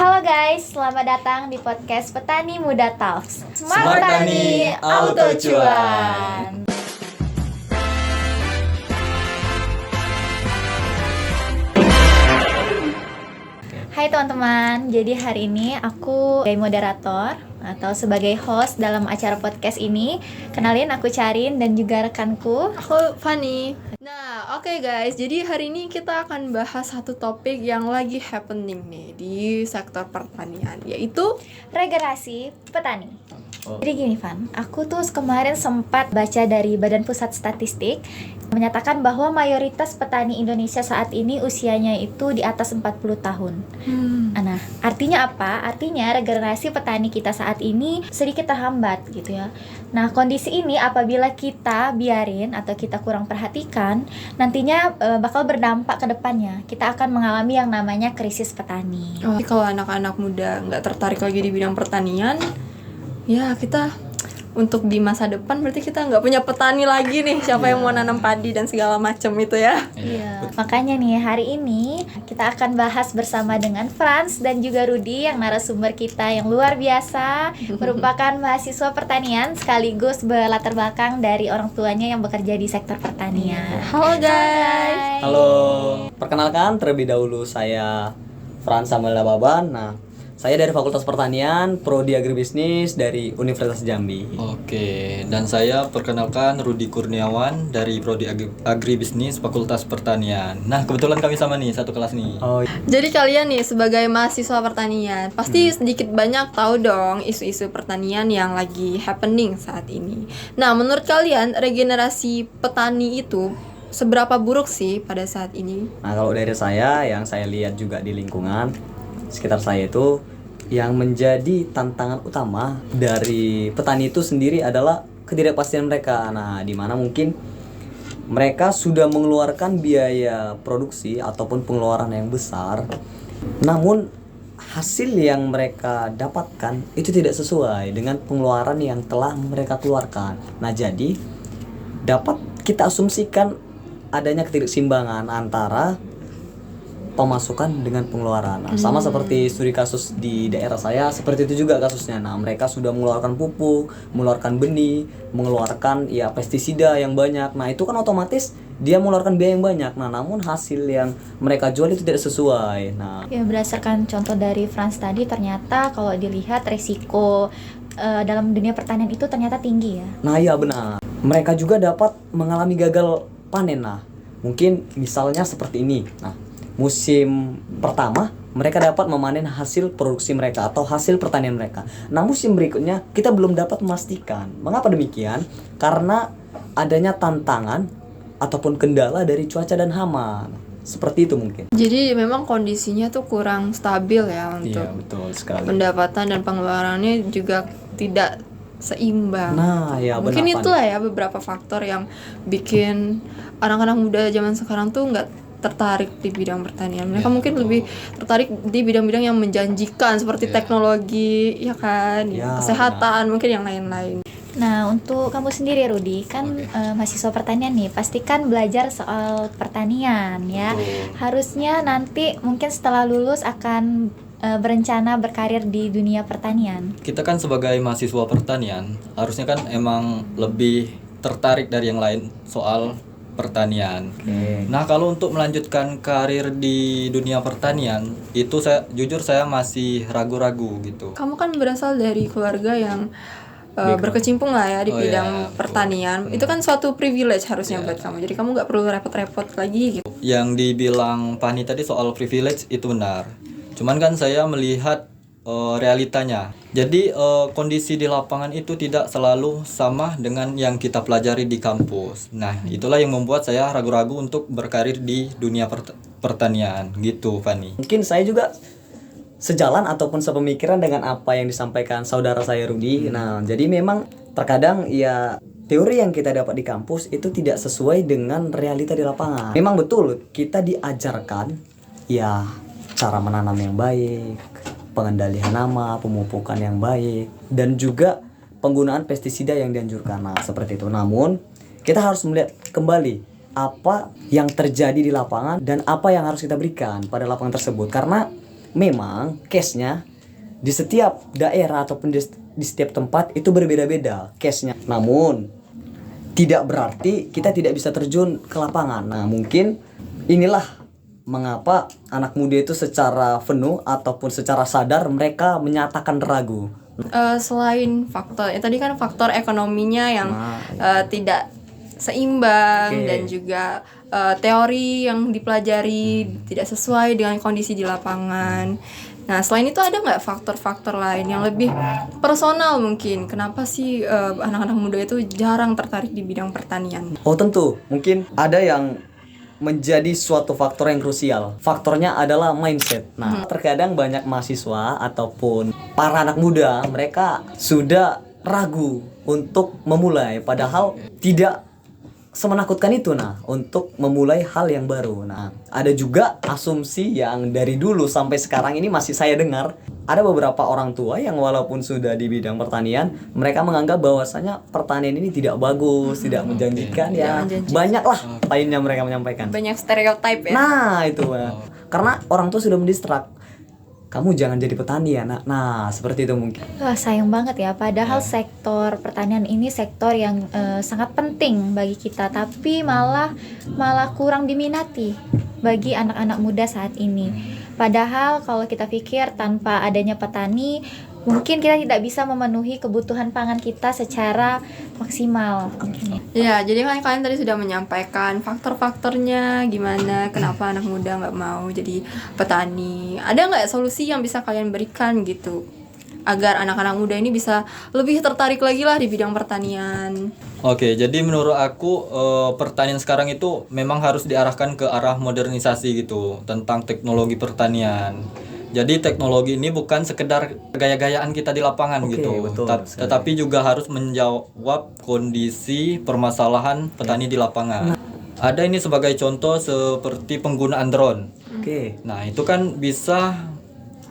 Halo guys, selamat datang di podcast Petani Muda Talks. Smart Tani Auto Cuan. Hai teman-teman, jadi hari ini aku sebagai moderator atau sebagai host dalam acara podcast ini. Kenalin, aku Charin dan juga rekanku. Aku Fanny. Nah, oke guys, jadi hari ini kita akan bahas satu topik yang lagi happening nih di sektor pertanian, yaitu regenerasi petani. Jadi gini Van, aku tuh kemarin sempat baca dari Badan Pusat Statistik menyatakan bahwa mayoritas petani Indonesia saat ini usianya itu di atas 40 tahun. Nah, artinya apa? Artinya regenerasi petani kita saat ini sedikit terhambat gitu ya. Nah, kondisi ini apabila kita biarin atau kita kurang perhatikan, nantinya bakal berdampak ke depannya. Kita akan mengalami yang namanya krisis petani. Tapi kalau anak-anak muda nggak tertarik lagi di bidang pertanian, ya kita untuk di masa depan berarti kita nggak punya petani lagi nih. Siapa yang mau nanam padi dan segala macam itu ya. Iya, makanya nih hari ini kita akan bahas bersama dengan Frans dan juga Rudy yang narasumber kita yang luar biasa, merupakan mahasiswa pertanian sekaligus berlatar belakang dari orang tuanya yang bekerja di sektor pertanian. Halo guys. Halo, perkenalkan terlebih dahulu saya Frans Samuel Dababan. Nah, saya dari Fakultas Pertanian, Prodi Agribisnis dari Universitas Jambi. Oke, dan saya perkenalkan Rudy Kurniawan dari Prodi Agribisnis Fakultas Pertanian. Nah, kebetulan kami sama nih, satu kelas nih. Oh, Jadi kalian nih sebagai mahasiswa pertanian pasti sedikit banyak tahu dong isu-isu pertanian yang lagi happening saat ini. Nah, menurut kalian regenerasi petani itu seberapa buruk sih pada saat ini? nah kalau dari saya, yang saya lihat juga di lingkungan sekitar saya itu, yang menjadi tantangan utama dari petani itu sendiri adalah ketidakpastian mereka. Nah, di mana mungkin mereka sudah mengeluarkan biaya produksi ataupun pengeluaran yang besar, namun hasil yang mereka dapatkan itu tidak sesuai dengan pengeluaran yang telah mereka keluarkan. Nah, jadi dapat kita asumsikan adanya ketidakseimbangan antara pemasukan dengan pengeluaran. Nah, sama seperti studi kasus di daerah saya, seperti itu juga kasusnya. Nah, mereka sudah mengeluarkan pupuk, mengeluarkan benih, mengeluarkan pestisida yang banyak. Nah, itu kan otomatis dia mengeluarkan biaya yang banyak. Nah, namun hasil yang mereka jual itu tidak sesuai. Nah, Ya, berdasarkan contoh dari Frans tadi, ternyata kalau dilihat resiko dalam dunia pertanian itu ternyata tinggi ya. nah iya benar. Mereka juga dapat mengalami gagal panen. Nah, mungkin misalnya seperti ini. Nah, musim pertama mereka dapat memanen hasil produksi mereka atau hasil pertanian mereka. Nah, musim berikutnya kita belum dapat memastikan. Mengapa demikian? Karena adanya tantangan ataupun kendala dari cuaca dan hama. Seperti itu mungkin. Jadi memang kondisinya tuh kurang stabil ya untuk Iya, betul sekali. pendapatan dan pengeluarannya juga tidak seimbang. Nah, ya Mungkin benar, itulah ya beberapa faktor yang bikin anak-anak muda zaman sekarang tuh nggak tertarik di bidang pertanian. Mereka mungkin lebih tertarik di bidang-bidang yang menjanjikan seperti teknologi, ya kan, Ya, kesehatan, mungkin yang lain-lain. Nah, untuk kamu sendiri Rudy, kan mahasiswa pertanian nih, pastikan belajar soal pertanian ya. Harusnya nanti mungkin setelah lulus akan berencana berkarir di dunia pertanian. Kita kan sebagai mahasiswa pertanian, harusnya kan emang lebih tertarik dari yang lain soal pertanian. Nah, kalau untuk melanjutkan karir di dunia pertanian, itu jujur saya masih ragu-ragu gitu. Kamu kan berasal dari keluarga yang berkecimpung lah ya di Oh, bidang iya, pertanian. Itu kan suatu privilege harusnya buat kamu. Jadi kamu nggak perlu repot-repot lagi gitu. Yang dibilang Fani tadi soal privilege itu benar. Cuman kan saya melihat realitanya. Jadi kondisi di lapangan itu tidak selalu sama dengan yang kita pelajari di kampus. Nah, itulah yang membuat saya ragu-ragu untuk berkarir di dunia pertanian gitu, Fani. Mungkin saya juga sejalan ataupun sepemikiran dengan apa yang disampaikan saudara saya Rudy. Nah, jadi memang terkadang ya teori yang kita dapat di kampus itu tidak sesuai dengan realita di lapangan. Memang betul kita diajarkan ya cara menanam yang baik, pengendalian hama, pemupukan yang baik, dan juga penggunaan pestisida yang dianjurkan. Nah, seperti itu. Namun, kita harus melihat kembali apa yang terjadi di lapangan dan apa yang harus kita berikan pada lapangan tersebut. Karena memang case-nya di setiap daerah ataupun di setiap tempat itu berbeda-beda case-nya. Namun tidak berarti kita tidak bisa terjun ke lapangan. Nah, mungkin inilah mengapa anak muda itu secara penuh ataupun secara sadar mereka menyatakan ragu. Selain faktor, tadi kan faktor ekonominya yang tidak seimbang, Oke. dan juga teori yang dipelajari tidak sesuai dengan kondisi di lapangan. Nah, selain itu ada nggak faktor-faktor lain yang lebih personal mungkin? Kenapa sih anak-anak muda itu jarang tertarik di bidang pertanian? Oh tentu, mungkin ada yang menjadi suatu faktor yang krusial. Faktornya adalah mindset. Nah, terkadang banyak mahasiswa ataupun para anak muda, mereka sudah ragu untuk memulai, padahal tidak semenakutkan itu untuk memulai hal yang baru. Nah, ada juga asumsi yang dari dulu sampai sekarang ini masih saya dengar. Ada beberapa orang tua yang walaupun sudah di bidang pertanian, mereka menganggap bahwasanya pertanian ini tidak bagus, tidak menjanjikan ya. menjanjikan. Banyaklah lainnya mereka menyampaikan. Banyak stereotip ya. Nah, itu karena orang tua sudah mendistrak. Kamu jangan jadi petani ya, nak. Nah, seperti itu mungkin. Wah, sayang banget ya. Padahal sektor pertanian ini sektor yang sangat penting bagi kita, tapi malah kurang diminati bagi anak-anak muda saat ini. Padahal kalau kita pikir tanpa adanya petani, mungkin kita tidak bisa memenuhi kebutuhan pangan kita secara maksimal. Ya, jadi kan kalian tadi sudah menyampaikan faktor-faktornya gimana, kenapa anak muda nggak mau jadi petani. Ada nggak solusi yang bisa kalian berikan gitu, agar anak-anak muda ini bisa lebih tertarik lagi lah di bidang pertanian? Oke, jadi menurut aku pertanian sekarang itu memang harus diarahkan ke arah modernisasi gitu tentang teknologi pertanian. Jadi teknologi ini bukan sekedar gaya-gayaan kita di lapangan Oke, gitu, betul tetapi juga harus menjawab kondisi permasalahan petani di lapangan. Ada ini sebagai contoh seperti penggunaan drone. Oke. Nah, itu kan bisa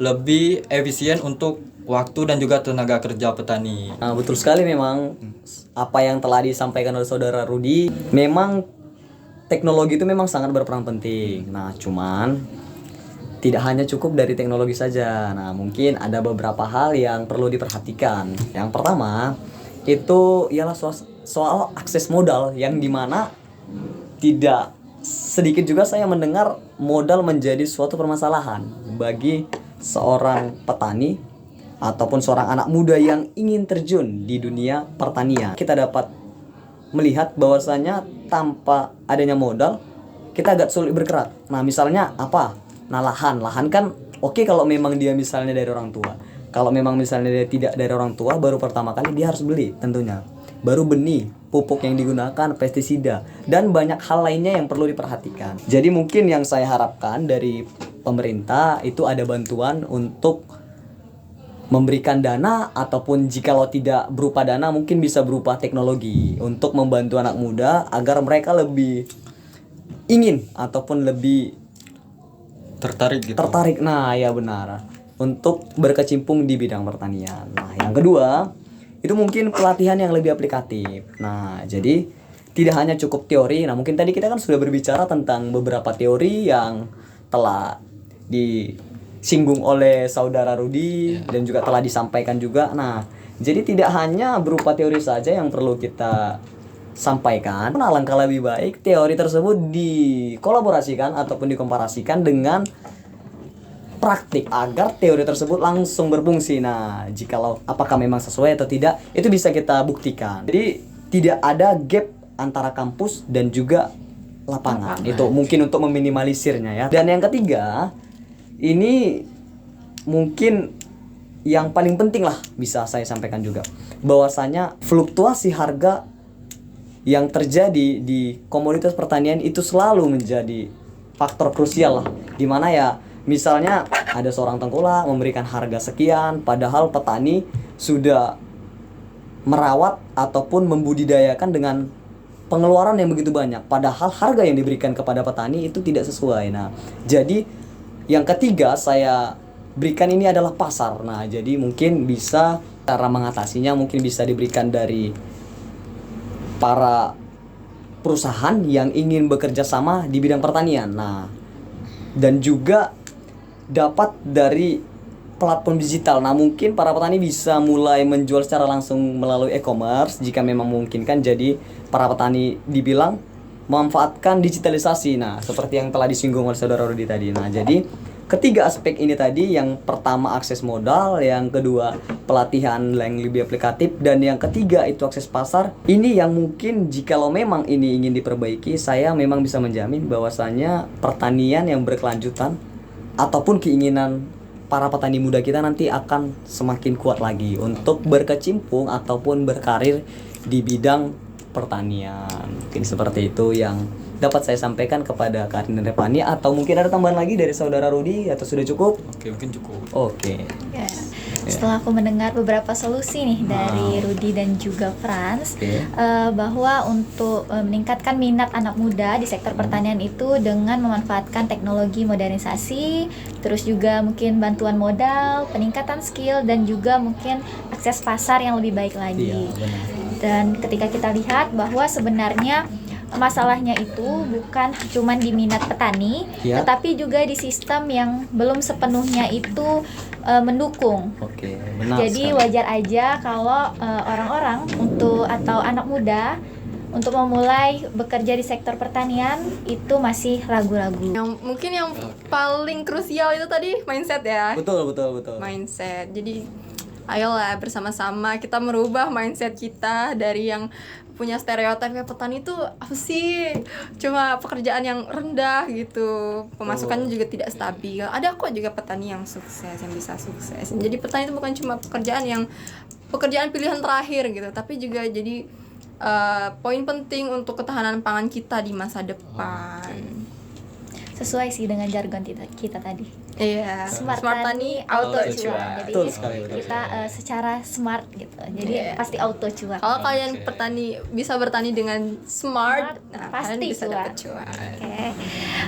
lebih efisien untuk waktu dan juga tenaga kerja petani. Nah, betul sekali memang apa yang telah disampaikan oleh saudara Rudi. Memang teknologi itu memang sangat berperan penting. Nah, cuman tidak hanya cukup dari teknologi saja. Nah, mungkin ada beberapa hal yang perlu diperhatikan. Yang pertama, itu ialah soal akses modal, yang dimana tidak sedikit juga saya mendengar modal menjadi suatu permasalahan bagi seorang petani ataupun seorang anak muda yang ingin terjun di dunia pertanian. Kita dapat melihat bahwasanya tanpa adanya modal kita agak sulit bergerak. Nah, misalnya apa? Nah, lahan kan oke kalau memang dia misalnya dari orang tua. Kalau memang misalnya dia tidak dari orang tua, baru pertama kali dia harus beli tentunya. Baru benih, pupuk yang digunakan, pestisida, dan banyak hal lainnya yang perlu diperhatikan. Jadi mungkin yang saya harapkan dari pemerintah itu ada bantuan untuk memberikan dana, ataupun jikalau tidak berupa dana mungkin bisa berupa teknologi untuk membantu anak muda agar mereka lebih ingin ataupun lebih Tertarik gitu. tertarik, nah ya benar, untuk berkecimpung di bidang pertanian. Nah, yang kedua itu mungkin pelatihan yang lebih aplikatif. Nah, jadi tidak hanya cukup teori. Nah, mungkin tadi kita kan sudah berbicara tentang beberapa teori yang telah disinggung oleh saudara Rudi dan juga telah disampaikan juga. Nah, jadi tidak hanya berupa teori saja yang perlu kita sampaikan. Alangkah lebih baik teori tersebut dikolaborasikan ataupun dikomparasikan dengan praktik agar teori tersebut langsung berfungsi. Nah, jikalau apakah memang sesuai atau tidak, itu bisa kita buktikan. Jadi tidak ada gap antara kampus dan juga lapangan. Itu mungkin untuk meminimalisirnya ya. Dan yang ketiga, ini mungkin yang paling penting lah bisa saya sampaikan juga, bahwasanya fluktuasi harga yang terjadi di komoditas pertanian itu selalu menjadi faktor krusial lah, dimana ya misalnya ada seorang tengkulak memberikan harga sekian, padahal petani sudah merawat ataupun membudidayakan dengan pengeluaran yang begitu banyak, padahal harga yang diberikan kepada petani itu tidak sesuai. Nah, jadi yang ketiga saya berikan ini adalah pasar. Nah, jadi mungkin bisa cara mengatasinya mungkin bisa diberikan dari para perusahaan yang ingin bekerja sama di bidang pertanian. Nah, dan juga dapat dari platform digital. Nah, mungkin para petani bisa mulai menjual secara langsung melalui e-commerce jika memang memungkinkan. Jadi, para petani dibilang memanfaatkan digitalisasi. Nah, seperti yang telah disinggung oleh Saudara Rudi tadi. Nah, jadi ketiga aspek ini tadi, yang pertama akses modal, yang kedua pelatihan yang lebih aplikatif, dan yang ketiga itu akses pasar. Ini yang mungkin jikalau memang ini ingin diperbaiki, saya memang bisa menjamin bahwasanya pertanian yang berkelanjutan ataupun keinginan para petani muda kita nanti akan semakin kuat lagi untuk berkecimpung ataupun berkarir di bidang pertanian. Mungkin seperti itu yang dapat saya sampaikan kepada Kak Arin dan Repani. Atau mungkin ada tambahan lagi dari Saudara Rudi atau sudah cukup? Oke, mungkin cukup. Oke. Ya. Setelah aku mendengar beberapa solusi nih dari Rudi dan juga Franz, bahwa untuk meningkatkan minat anak muda di sektor pertanian itu dengan memanfaatkan teknologi modernisasi, terus juga mungkin bantuan modal, peningkatan skill, dan juga mungkin akses pasar yang lebih baik lagi. Iya, benar. Dan ketika kita lihat bahwa sebenarnya masalahnya itu bukan cuma di minat petani, Ya. tetapi juga di sistem yang belum sepenuhnya itu mendukung. Oke, benar. Jadi sekali. wajar aja kalau orang-orang atau anak muda untuk memulai bekerja di sektor pertanian itu masih ragu-ragu. Mungkin yang paling krusial itu tadi mindset ya. Betul. Mindset. Jadi ayolah bersama-sama kita merubah mindset kita dari yang punya stereotip ya petani itu apa sih, cuma pekerjaan yang rendah gitu, pemasukannya juga tidak stabil. Ada kok juga petani yang sukses, yang bisa sukses. Jadi petani itu bukan cuma pekerjaan pilihan terakhir gitu, tapi juga jadi poin penting untuk ketahanan pangan kita di masa depan. Sesuai sih dengan jargon kita tadi. Iya, Smart tani auto cuan. cuan. Jadi Betul sekali, betul kita secara smart gitu. Jadi pasti auto cuan. Kalau kalian petani bisa bertani dengan smart, nah Pasti kalian bisa cuan. dapat cuan. Oke.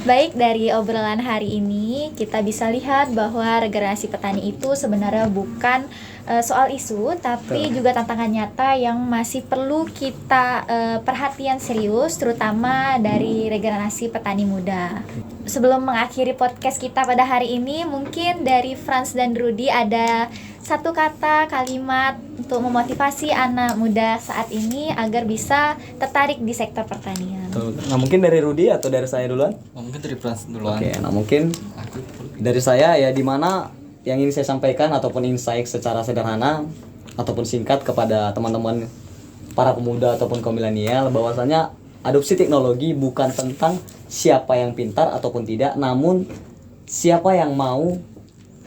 Baik, dari obrolan hari ini kita bisa lihat bahwa regenerasi petani itu sebenarnya bukan soal isu, tapi juga tantangan nyata yang masih perlu kita perhatian serius, terutama dari regenerasi petani muda. Sebelum mengakhiri podcast kita pada hari ini, mungkin dari Franz dan Rudi ada satu kata, kalimat untuk memotivasi anak muda saat ini agar bisa tertarik di sektor pertanian. Betul. Nah, mungkin dari Rudi atau dari saya duluan? Mungkin dari Frans duluan. Oke, nah mungkin dari saya ya, dimana yang ingin saya sampaikan ataupun insight secara sederhana ataupun singkat kepada teman-teman para pemuda ataupun kaum milenial, bahwasanya adopsi teknologi bukan tentang siapa yang pintar ataupun tidak, namun siapa yang mau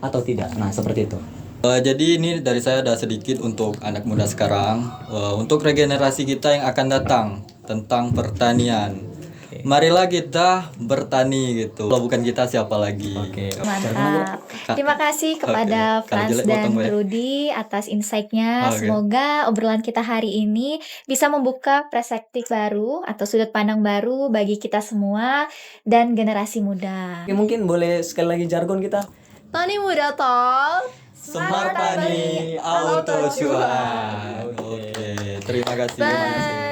atau tidak. Nah, seperti itu. Jadi ini dari saya ada sedikit untuk anak muda sekarang, untuk regenerasi kita yang akan datang tentang pertanian. Marilah kita bertani gitu. Kalau bukan kita siapa lagi? Oke. Mantap. Terima kasih kepada Oke. Kalau Franz jelek dan potong, ya. Rudi atas insight-nya. Oke. Semoga obrolan kita hari ini bisa membuka perspektif baru atau sudut pandang baru bagi kita semua dan generasi muda. Oke, mungkin boleh sekali lagi jargon kita. Tani muda tol. Smart Tani, Auto cuan. Oke, terima kasih. Bye.